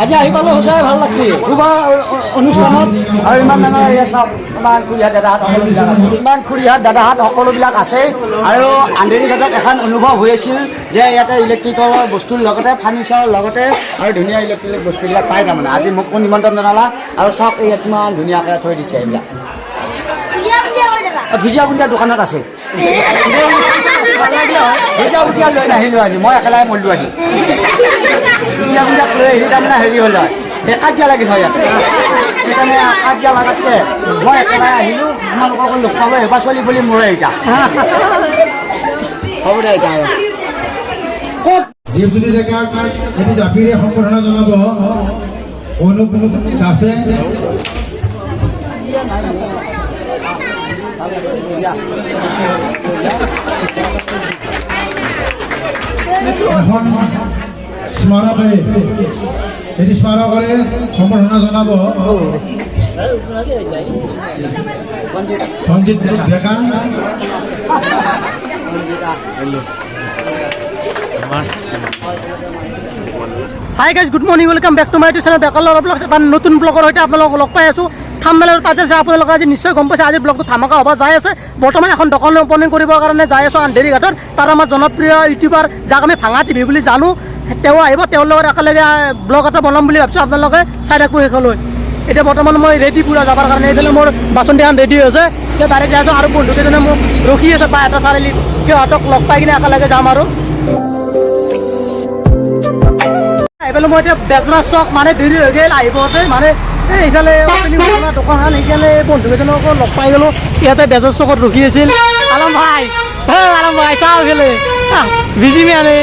আজি আহি পালোঁ সঁচাই ভাল লাগছে দুবাৰ অনুষ্ঠানত আৰু ইমান ডাঙৰ চব ইমান খুৰীহাত দাদাহঁত সকলোবিলাক আছে ইমান খুৰীহাত দাদাহঁত সকলোবিলাক আছে আৰু আন্ধেৰীঘাটত এখন অনুভৱ হৈ আছিল যে ইয়াতে ইলেক্ট্ৰিকৰ বস্তুৰ লগতে ফাৰ্নিচাৰৰ লগতে আৰু ধুনীয়া ইলেক্ট্ৰিক বস্তুবিলাক পায় তাৰমানে আজি মোকো নিমন্ত্ৰণ জনালা আৰু চব ইয়াত ইমান ধুনীয়াকৈ থৈ দিছে এইবিলাক ভুজিয়া বুন্দিয়া দোকানত আছে ভুজিয়া বুন্দিয়া লৈ নাহিলোঁ আজি মই একেলগে মৰিলোঁ আহি ভুজিয়া বুন্দিয়াক লৈ আহি তাৰমানে হেৰি হ'ল হয় কাজিয়া লাগিল হয় ইয়াত সেইকাৰণে কাজিয়া লগাতকৈ মই একেলগে আহিলোঁ তোমালোকক লগ পাব এবাৰ চলি বুলি মোৰে এতিয়া হ'ব দে এতিয়া দীপজ্যোতি ডেকাক এটি জাপিৰে সম্বৰ্ধনা জনাব অনুপ দাসে এখন স্মাৰকেৰে এটি স্মাৰকেৰে সম্বৰ্ধনা জনাব Sanjit Deka hi guys good morning welcome back to my YouTube channel বেকালৰ ব্লগ এটা নতুন ব্লগৰ সৈতে আপোনালোকক লগ পাই আছোঁ থাম্বনেইল আৰু টাইটেল চাই আপোনালোকে আজি নিশ্চয় গম পাইছে আজি ব্লগটো ধামাকা হ'ব যাই আছে বৰ্তমান এখন দোকান অপেনিং কৰিবৰ কাৰণে যাই আছোঁ আন্ধেৰীঘাটত তাত আমাৰ জনপ্ৰিয় ইউটিউবাৰ যাক আমি ভাঙা টিভি বুলি জানো তেওঁ আহিব তেওঁৰ লগত একেলগে ব্লগ এটা বনাম বুলি ভাবিছোঁ আপোনালোকে চাই থাকিব শেষলৈ এতিয়া বৰ্তমান মই ৰেডি পূৰা যাবৰ কাৰণে এইফালে মোৰ বাচন্তি এখন ৰেডি হৈছে এতিয়া ডাইৰেক্ট যাই আছোঁ আৰু বন্ধুকেইজনে মোক ৰখি আছে বা এটা চাৰিআলিত সিহঁতক লগ পাই কিনে একেলগে যাম আৰু এইফালে মই এতিয়া বেজনা চক মানে দেৰি হৈ গ'ল আহিবতে মানে এইফালে দোকানখন সেইকাৰণে বন্ধুকেইজনকো লগ পাই গ'লোঁ ইয়াতে বেজৰ চকত ৰখি আছিল আলম ভাই চাওঁ এইফালে বিজি মানে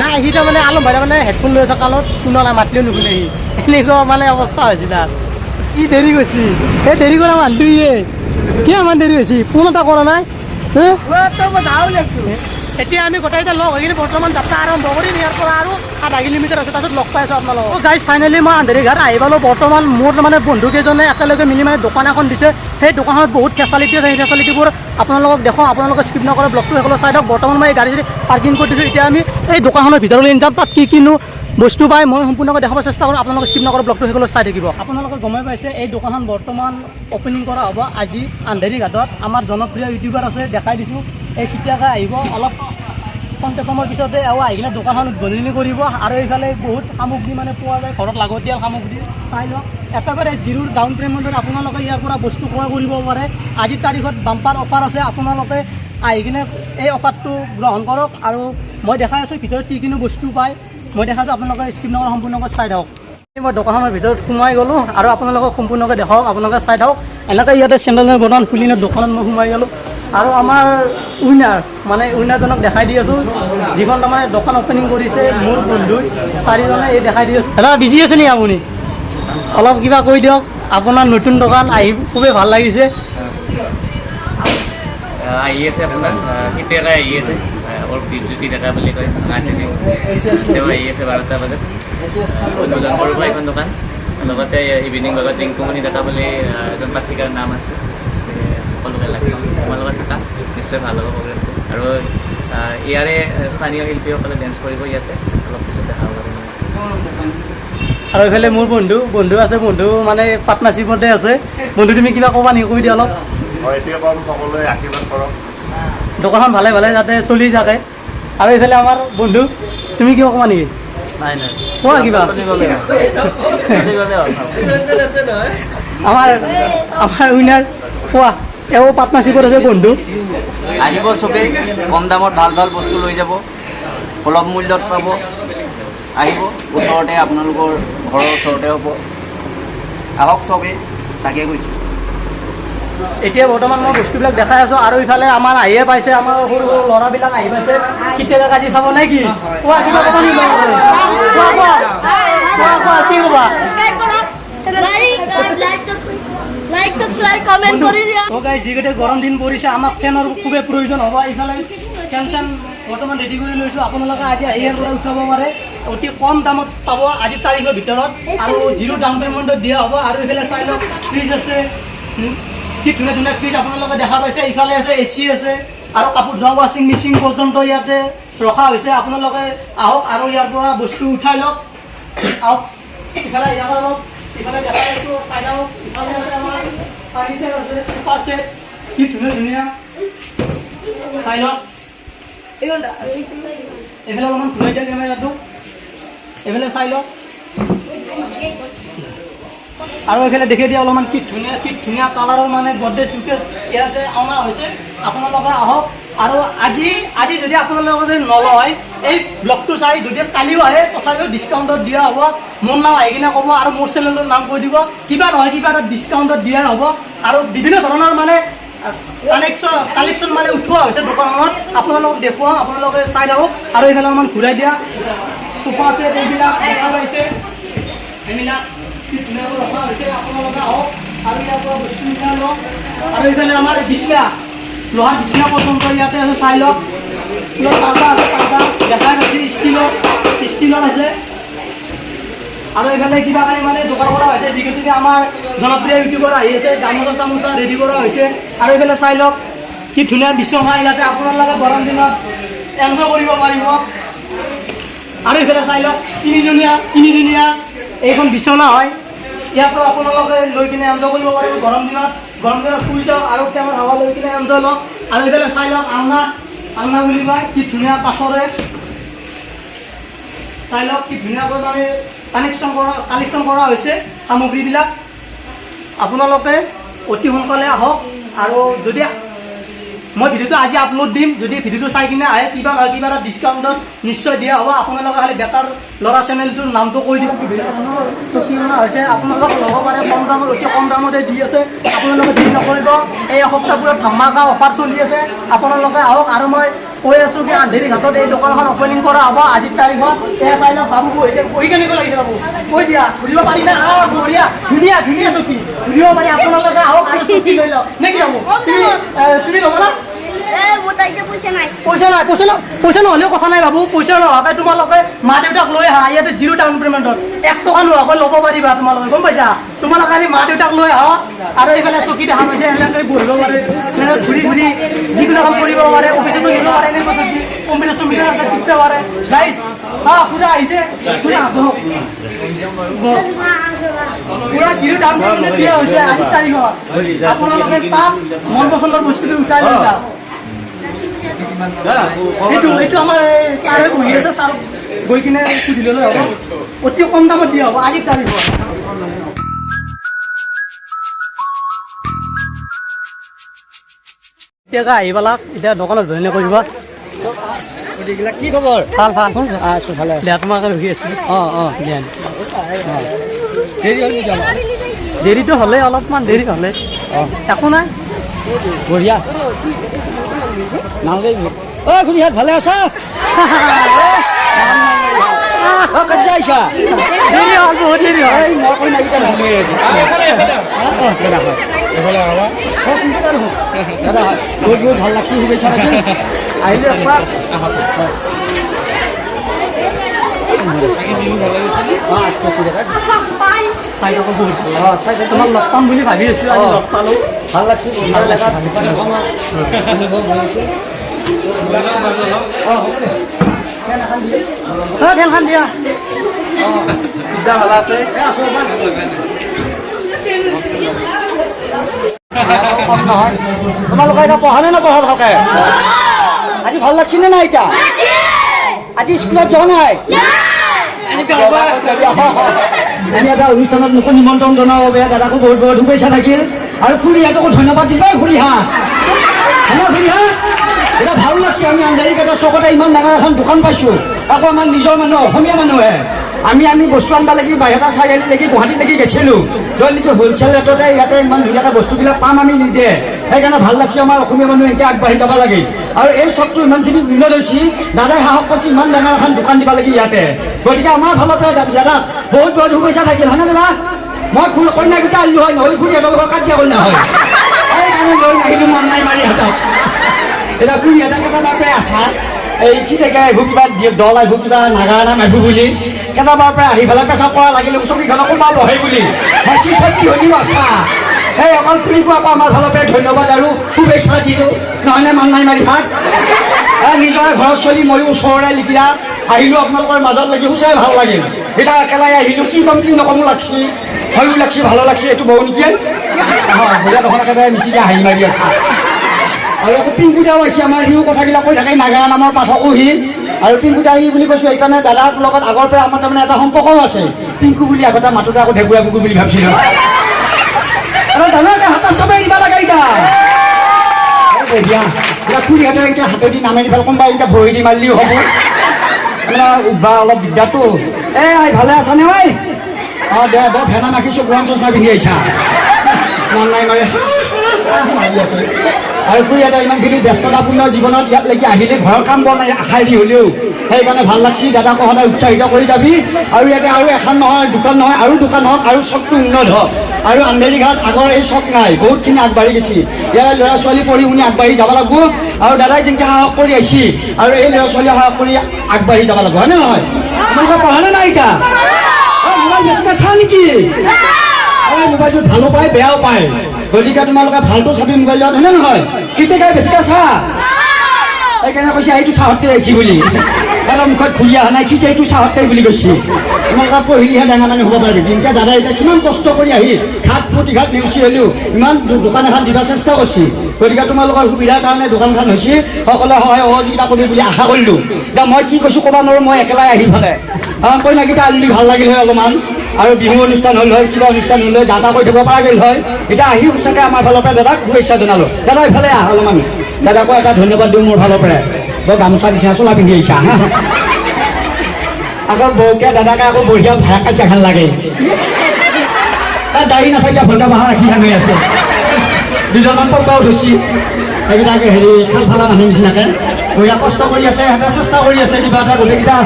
নাই সি তাৰমানে আলম ভাই তাৰমানে হেডফোন লৈ আছে কালত শুনা নাই মাতিলেও নুশুনে সি এনেকুৱা মানে অৱস্থা হৈছিল তাত ই দেৰি গৈছে এই দেৰি কৰা মানুহটো ইয়ে কিয় ইমান দেৰি হৈছে ফোন এটা কৰা নাই এতিয়া আমি গোটেইকেইটা লগ হৈ কিনে বৰ্তমান যাত্ৰা আৰম্ভ কৰিম ইয়াৰ পৰা আৰু 0.5 কিলোমিটাৰ আছে তাৰপিছত লগ পাই আছোঁ আপোনালোকক গাইজ ফাইনেলি মই আন্ধেৰীঘাট আহি পালোঁ বৰ্তমান মোৰ মানে বন্ধুকেইজনে একেলগে মিলি মানে দোকান এখন দিছে সেই দোকানত বহুত ফেচিলিটি আছে সেই ফেচিলিটিবোৰ আপোনালোকক দেখুৱাওঁ আপোনালোকে স্কিপ নকৰে ব্লগটো সকলো চাই দিয়ক বৰ্তমান মই এই গাড়ী পাৰ্কিং কৰি দিছোঁ এতিয়া আমি এই দোকানখনৰ ভিতৰলৈ যাম তাত কি কিনো বস্তু পাই মই সম্পূৰ্ণকৈ দেখাব চেষ্টা কৰোঁ আপোনালোকে স্কিপ নকৰে ব্লগটো সকলো চাই থাকিব আপোনালোকে গমেই পাইছে এই দোকানখন বৰ্তমান অপেনিং কৰা হ'ব আজি আন্ধেৰীঘাটত আমাৰ জনপ্ৰিয় ইউটিউবাৰ আছে দেখাই দিছোঁ এই কেতিয়াকৈ আহিব অলপ কণ্টেক্টৰ পিছতে আৰু আহি কিনে দোকানখন উদ্বোধনী কৰিব আৰু এইফালে বহুত সামগ্ৰী মানে পোৱা যায় ঘৰত লাগতিয়াল সামগ্ৰী চাই লওক একেবাৰে জিৰোৰ ডাউন পে'মেণ্টত আপোনালোকে ইয়াৰ পৰা বস্তু ক্ৰয় কৰিব পাৰে আজিৰ তাৰিখত বাম্পাৰ অফাৰ আছে আপোনালোকে আহি কিনে এই অফাৰটো গ্ৰহণ কৰক আৰু মই দেখাই আছোঁ ভিতৰত কি কিনো বস্তু পায় মই দেখাইছোঁ আপোনালোকে স্কিপ নকৰি সম্পূৰ্ণকৈ চাই থাকক মই দোকানখনৰ ভিতৰত সোমাই গ'লোঁ আৰু আপোনালোকক সম্পূৰ্ণকৈ দেখাওক আপোনালোকে চাই থাকক এনেকৈ ইয়াতে চেণ্ডেলৰ বৰ্তমান খুলি দোকানত মই সোমাই গ'লোঁ আৰু আমাৰ উইনাৰজনক দেখাই দি আছোঁ যিখন তাৰমানে দোকান অপেনিং কৰিছে মোৰ বন্ধু 4জনে এই দেখাই দি আছোঁ দাদা বিজি আছে নেকি আপুনি অলপ কিবা কৈ দিয়ক আপোনাৰ নতুন দোকান আহি খুবেই ভাল লাগিছে আহি আছে আপোনাৰ কেতিয়াকৈ আহি আছে অলপ দীপজ্যোতি ডেকা বুলি কয় তেওঁ আহি আছে 12টা বজাত উদ্বোধন কৰিব এখন দোকান লগতে ইভিনিং লগত ৰিংকুমণি ডেকা বুলি এজন পাঠিকাৰ নাম আছে সকলোকে লাগে তোমাৰ লগত থকা নিশ্চয় ভাল হ'ব প্ৰগ্ৰেমটো আৰু ইয়াৰে স্থানীয় শিল্পীসকলে ডেন্স কৰিব ইয়াতে অলপ পিছত দেখা হ'ব আৰু এইফালে মোৰ বন্ধু আছে বন্ধু মানে পাৰ্টনাৰশ্বিপতে আছে বন্ধু তুমি কিবা ক'বা নেকি কৈ দিয়া অলপ এতিয়া ক'ম সকলোৱে আশীৰ্বাদ কৰক দোকানখন ভালে ভালে যাতে চলি থাকে আৰু এইফালে আমাৰ বন্ধু তুমি কিবা ক'বা নেকি নাই কোৱা কিবা আমাৰ উইনাৰ কোৱা এও পাৰ্টনাৰশ্বিপত আছে বন্ধু আহিব চবেই কম দামত ভাল ভাল বস্তু লৈ যাব সুলভ মূল্যত পাব আহিব ওচৰতে আপোনালোকৰ ঘৰৰ ওচৰতে হ'ব আহক চবেই তাকে কৈছোঁ এতিয়া বৰ্তমান মই বস্তুবিলাক দেখাই আছোঁ আৰু ইফালে আমাৰ আহিয়ে পাইছে আমাৰ সৰু সৰু ল'ৰাবিলাক আহি পাইছে কেতিয়াবা কাজি চাব নে কি কোৱা কিবা ক'ব নেকি কোৱা কি ক'বা লাইক সাবস্ক্ৰাইব কমেন্ট কৰি দিয়া ও গাইস যিকেইটা গৰম দিন পৰিছে আমাক ফেনৰ খুবেই প্ৰয়োজন হ'ব ইফালে টেনশ্যন বৰ্তমান ৰেডি কৰি লৈছোঁ আপোনালোকে আজি ইয়াৰ পৰা উঠাব পাৰে অতি কম দামত পাব আজিৰ তাৰিখৰ ভিতৰত আৰু জিৰো ডাউন পে'মেণ্টত দিয়া হ'ব আৰু ইফালে চাই লওক ফ্ৰিজ আছে কি ধুনীয়া ধুনীয়া ফ্ৰিজ আপোনালোকে দেখা পাইছে ইফালে আছে AC আছে আৰু কাপোৰ ধোৱা ৱাশ্বিং মেচিন পৰ্যন্ত ইয়াতে ৰখা হৈছে আপোনালোকে আহক আৰু ইয়াৰ পৰা বস্তু উঠাই লওক আহক ইফালে ইয়াত অলপ ইফালে দেখাই আছোঁ চাই আহক ইফালে আছে আমাৰ ফাৰ্নিচাৰ আছে সোফা ছেট কি ধুনীয়া ধুনীয়া চাই লওক এইফালে অলপমান ঘূৰাই দিয়া কেমেৰাটো এইফালে চাই লওক আৰু এইফালে দেখি দিয়া অলপমান কি ধুনীয়া কালাৰৰ মানে গডৰেজ চুকেছ ইয়াতে অনা হৈছে আপোনালোকে আহক আৰু আজি যদি আপোনালোকে যদি নলয় এই ব্লগটো চাই যদি কালিও আহে তথাপিও ডিছকাউণ্টত দিয়া হ'ব মোৰ নাম আহি কিনে ক'ব আৰু মোৰ চেনেলৰ নাম কৈ দিব কিবা নহয় কিবা এটা ডিছকাউণ্টত দিয়া হ'ব আৰু বিভিন্ন ধৰণৰ মানে কালেকশ্যন মানে উঠোৱা হৈছে দোকানত আপোনালোকক দেখুৱাওঁ আপোনালোকে চাই থাকক আৰু এইফালে অলপমান ঘূৰাই দিয়া সোফা ছেট এইবিলাক দেখা পাইছে এইবিলাক কি ধুনীয়াকৈ ৰখা হৈছে আপোনালোকে আহক আৰু ইয়াৰ পৰা বস্তু মিঠাই লওক আৰু এইফালে আমাৰ বিছনা লোহাৰ বিছনা পৰ্যন্ত ইয়াতে আছে চাই লওক তাজা আছে তাজা দেখাই পাইছে ষ্টিলৰ আছে আৰু এইফালে কিবা কালি মানে যোগাৰ কৰা হৈছে যিহেতুকে আমাৰ জনপ্ৰিয় ইউটিউবাৰ আহি আছে গামোচা চামোচা ৰেডি কৰা হৈছে আৰু এইফালে চাই লওক কি ধুনীয়া বিছনা ইয়াতে আপোনালোকে গৰম দিনত এনজয় কৰিব পাৰিব আৰু এইফালে চাই লওক তিনিজনীয়া এইখন বিছনা হয় ইয়াৰ পৰা আপোনালোকে লৈ কিনে এনজয় কৰিব পাৰিব গৰম দিনত শুই যাওক আৰু ফেনৰ হাৱা লৈ কিনে এনজয় লওক আৰু এইফালে চাই লওক আলনা বুলি কয় কি ধুনীয়া কাঠৰে চাই লওক কি ধুনীয়াকৈ মানে কালেকশ্যন কৰা হৈছে সামগ্ৰীবিলাক আপোনালোকে অতি সোনকালে আহক আৰু যদি মই ভিডিঅ'টো আজি আপলোড দিম যদি ভিডিঅ'টো চাই কিনে আহে কিবা নহয় কিবা এটা ডিছকাউণ্টত নিশ্চয় দিয়া হ'ব আপোনালোকে খালি বেটাৰ ল'ৰা চেনেলটোৰ নামটো কৈ দিব চকী অনা হৈছে আপোনালোক ল'ব পাৰে কম দামত অতি কম দামতে দি আছে আপোনালোকে দেৰি নকৰিব এই সপ্তাহবোৰত ধামাকা অফাৰ চলি আছে আপোনালোকে আহক আৰু মই কৈ আছোঁ কি আন্ধেৰী ঘাটত এই দোকানখন অপেনিং কৰা হ'ব আজিৰ তাৰিখত এয়া চাই লওক বাবু হৈছে কৈ কেনেকৈ লাগিছে বাবু কৈ দিয়া ঘূৰিব পাৰি না বঢ়িয়া ধুনীয়া চকী ঘূৰিব পাৰি আপোনালোকে আহক আৰু চকী লৈ লওক নে কি বাবু তুমি ল'ব না পইচা নহ'লেও কথা নাই বাবু পইচা নোহোৱাকৈ তোমালোকে মা দেউতাক লৈ আহা ইয়াতে 0 ডাউন পে'মেণ্টত 1 টকা নোহোৱাকৈ ল'ব পাৰিবা তোমালোকে গম পাইছা তোমালোকে খালি মা দেউতাক লৈ আহা আৰু এইফালে চকী দেখা পাইছে এনেকৈ বহিব পাৰে এনেকৈ ঘূৰি যিকোনো কাম কৰিব পাৰে অফিচতো দিব পাৰে এনেকুৱা চকী কম্পিউটাৰ টিপিব পাৰে গাইজ পুৰা আহিছে পুৰা পুৰা 0 ডাউন পে'মেণ্ট দিয়া হৈছে আজিৰ তাৰিখত আপোনালোকে চাওক মন পচন্দৰ বস্তুটো উঠাই লৈ যাওক এইটো আমাৰ ছাৰে বহি আছে ছাৰ গৈ কিনে সুধি ল'লে হ'ব অতি কম দামত দিয়া হ'ব আজিৰ তাৰিখত এতিয়া আহি পেলাক এতিয়া দোকানত ধুনীয়া কৰিবা কি খবৰ ভাল আছোঁ ভালে দিয়া তোমাকে ৰখি আছোঁ দিয়া দেৰিটো হ'লে অলপমান দেৰি হ'লে একো নাই বঢ়িয়া খুৰীহাত ভালে আছা দেৰি হ'ল বহুত দেৰি হ'ল বহুত ভাল লাগছে শুভেচ্ছা আহিলে একবাৰ তোমাক লগ পাম বুলি ভাবি আছিলোঁ আজি লগ পালোঁ ভাল লাগছে ফেনখন দিয়া ভালে আছে তোমালোকে এতিয়া পঢ়া নে নপঢ়া ভালকে আজি ভাল লাগছে নে নাই এতিয়া আজি স্কুলত যোৱা নাই এনে এটা অনুষ্ঠানত মোকো নিমন্ত্ৰণ জনাব বেয়া দাদাকো বহুত বহুত শুভেচ্ছা থাকিল আৰু খুৰীহাতকো ধন্যবাদ দিবা খুৰীহা এটা ভাল লাগছে আমি আন্ধাৰীঘাটৰ চকতে ইমান ডাঙৰ এখন দোকান পাইছোঁ আকৌ আমাৰ নিজৰ মানুহ অসমীয়া মানুহে আমি বস্তু আনিব লাগি বাহিৰা চাৰিআলি লাগি গুৱাহাটীত লাগি গৈছিলোঁ য'ত নেকি হ'লচেল ৰেটতে ইয়াতে ইমান ধুনীয়াকৈ বস্তুবিলাক পাম আমি নিজে সেইকাৰণে ভাল লাগছে আমাৰ অসমীয়া মানুহ এনেকৈ আগবাঢ়ি যাব লাগে আৰু এই চবটো ইমানখিনি মূল্য লৈছে দাদাই সাহস কৰিছে ইমান ডাঙৰ এখন দোকান দিব লাগে ইয়াতে গতিকে আমাৰ ফালৰ পৰা দাদাক বহুত বহুত শুভেচ্ছা থাকিল হয়নে দাদা মই কইনাকেইটা আনিলোঁ হয় নহ'লে খুৰীহঁতৰ লগত কাজিয়া কইনা হয় সেইকাৰণে লৈ নাহিলোঁ মন নাই মাৰি সিহঁতক এতিয়া খুৰীহঁতক কেতিয়াবাৰ পৰাই আচাৰ এই কি থাকে এইবোৰ কিবা দল আহিব কিবা নাগা নাম আহিব বুলি কেতিয়াবাৰ পৰা আহি পেলাই পেচাব কৰা লাগিলে চকীখনক কোনোবা বহে বুলি হেঁচি চকী হ'লেও আছা সেই অকল খুৰীকো আকৌ আমাৰ ফালৰ পৰাই ধন্যবাদ আৰু শুভেচ্ছা দিলোঁ নহয়নে মান নাই মাৰি ভাত নিজৰে ঘৰত চলি ময়ো ওচৰৰে লিখিৰা আহিলোঁ আপোনালোকৰ মাজত লাগি সঁচাই ভাল লাগিল। এতিয়া একেলাই আহিলোঁ, কি ক'ম কি নকমো লাগছি, ভয়ো লাগছি ভালো লাগছি, এইটো বহু নেকি ভৰিয়া দোকান একেবাৰে মিচিকে হাঁহি মাৰি আছে। আৰু আকৌ পিংকুদাও আহিছে আমাৰ, সিও কথাবিলাক কৈ থাকে, নাগাৰা নামৰ পাঠকো সি। আৰু পিংকুদা আহি বুলি কৈছোঁ সেইকাৰণে দাদাৰ লগত আগৰ পৰা আমাৰ তাৰমানে এটা সম্পৰ্কও আছে। পিংকু বুলি আগতে মাতোতে আকৌ ঢেকুৰা কুকুৰ বুলি ভাবিছিলোঁ। ডাঙৰকৈ হাতত চবেই দিব লাগে এতিয়া বঢ়িয়া। এতিয়া খুৰীহঁতে এনেকৈ হাতেদি নামাৰি পেলাই কোনোবা এনেকৈ ভৰি দি মাৰিলেও হ'ব, উঠবা অলপ দিগদাৰটো। আই ভালে আছা নে ঐ? দে বৰ ভেনা মাখিছোঁ, গোৱান চচমা পিন্ধি আহিছা, মান নাই মাৰি মাৰি আছে। আৰু খুৰীহঁতে ইমানখিনি ব্যস্ততাপূৰ্ণ জীৱনত ইয়ালৈকে আহিলে ঘৰৰ কাম বন আশাই দি হ'লেও সেইকাৰণে ভাল লাগছি। দাদাকো সদায় উৎসাহিত কৰি যাবি। আৰু ইয়াতে আৰু এখন নহয় দুখন নহয় আৰু দোকান হওক, আৰু চকটো উন্নত হওক। আৰু আন্ধেৰীঘাট আগৰ এই চক নাই, বহুতখিনি আগবাঢ়ি গৈছে। ইয়াৰ ল'ৰা ছোৱালী পঢ়ি শুনি আগবাঢ়ি যাব লাগিব। আৰু দাদাই যেনেকৈ সাহস কৰি আহিছে আৰু এই ল'ৰা ছোৱালীয়ে সাহস কৰি আগবাঢ়ি যাব লাগিব, হয়নে নহয়? তোমালোকে পঢ়া নে নাই এতিয়া? মোবাইল বেছিকৈ চা নেকি? মোবাইলটোত ভালো পায় বেয়াও পায়, গতিকে তোমালোকে ভালটো চাবি মোবাইলত, হয়নে নহয়? কেতিয়াকৈ বেছিকৈ চা, সেইকাৰণে কৈছে এইটো চাহতকৈ আহিছে বুলি। আৰু মুখত ঘূৰি অহা নাই, কেতিয়া এইটো চাহতকৈ বুলি কৈছে। তোমালোকে পঢ়িলেহে ডাঙৰ মানুহ হ'ব পাৰিবি। যেনেকৈ দাদাই এতিয়া কিমান কষ্ট কৰি আহি ঘাট প্ৰতিঘাট নেওচি হ'লেও ইমান দোকান এখন দিব চেষ্টা কৰিছে। গতিকে তোমালোকৰ সুবিধাৰ কাৰণে দোকানখন হৈছে, সকলোৱে সহায় সহযোগিতা কৰি বুলি আশা কৰিলোঁ। এতিয়া মই কি কৈছোঁ ক'ব নোৱাৰোঁ, মই একেলাই আহি ফালে কইনাকেইটা আনিলে ভাল লাগিল হয় অলপমান, আৰু বিহু অনুষ্ঠান হ'ল হয়, কিবা অনুষ্ঠান হ'ল হয়, যাতা কৰি থাকিব পৰা গ'ল হয়। এতিয়া আহি সঁচাকৈ আমাৰ ফালৰ পৰা দাদাক শুভেচ্ছা জনালোঁ। দাদা এইফালে আহ অলপমান, দাদাকো এটা ধন্যবাদ দিওঁ মোৰ ফালৰ পৰাই। বৰ গামোচা দিছা, চোলা পিন্ধি আহিছা। আকৌ বৌকে দাদাকে আকৌ বঢ়িয়া ভাড়া কাটি এখন লাগে, দাড়ি নাচাই ভল্টা বাহাৰ ৰাখি হৈ আছে। দুজনমান পকাও থৈছি, সেইকেইটাকে হেৰি খাল ফালা মানুহ নিচিনাকে বঢ়িয়া কষ্ট কৰি আছে, সিহঁতে চেষ্টা কৰি আছে কিবা এটা, গোটেইকেইটা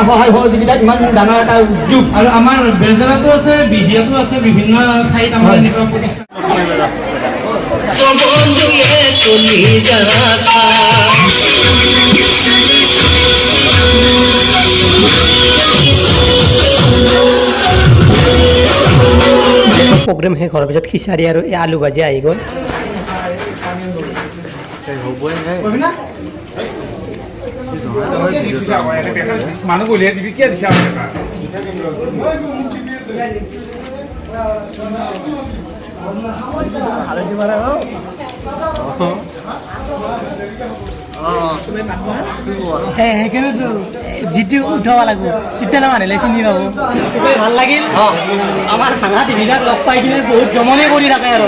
সহায় সহযোগিতাত ইমান ডাঙৰ এটা উদ্যোগ। আৰু আমাৰ বেলজাৰাতো আছে, বিহিয়াতো আছে, বিভিন্ন ঠাইত আমাৰ এনেকুৱা প্ৰতিষ্ঠান। প্ৰগ্ৰেম শেষ হোৱাৰ পিছত খিচাৰী আৰু এই আলু ভাজি আহি গ'ল। মানুহ বলিয়া দিবি কিয় দিছা? সেইকাৰণেতো যিটো উঠাব লাগিব, তেতিয়া মানুহে চিনি পাব। ভাল লাগিল, আমাৰ খানা তিনিটাক লগ পাই কিনে বহুত জমনি কৰি থাকে আৰু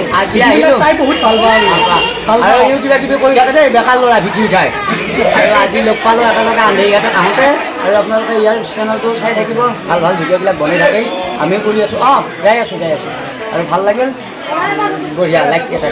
চাই বহুত ভাল পাওঁ। আৰু ইও কিবা কিবি কৰি থাকে দেই, বেকাৰ ল'ৰা ভিজি উঠাই। আৰু আজি লগ পালোঁ একেলগে আন্ধেৰীঘাটত আহোঁতে। আৰু আপোনালোকে ইয়াৰ চেনেলটো চাই থাকিব, ভাল ভাল ভিডিঅ'বিলাক বনাই থাকে, আমিও কৰি আছোঁ। যাই আছোঁ আৰু ভাল লাগিল, বঢ়িয়া লাইক এটা।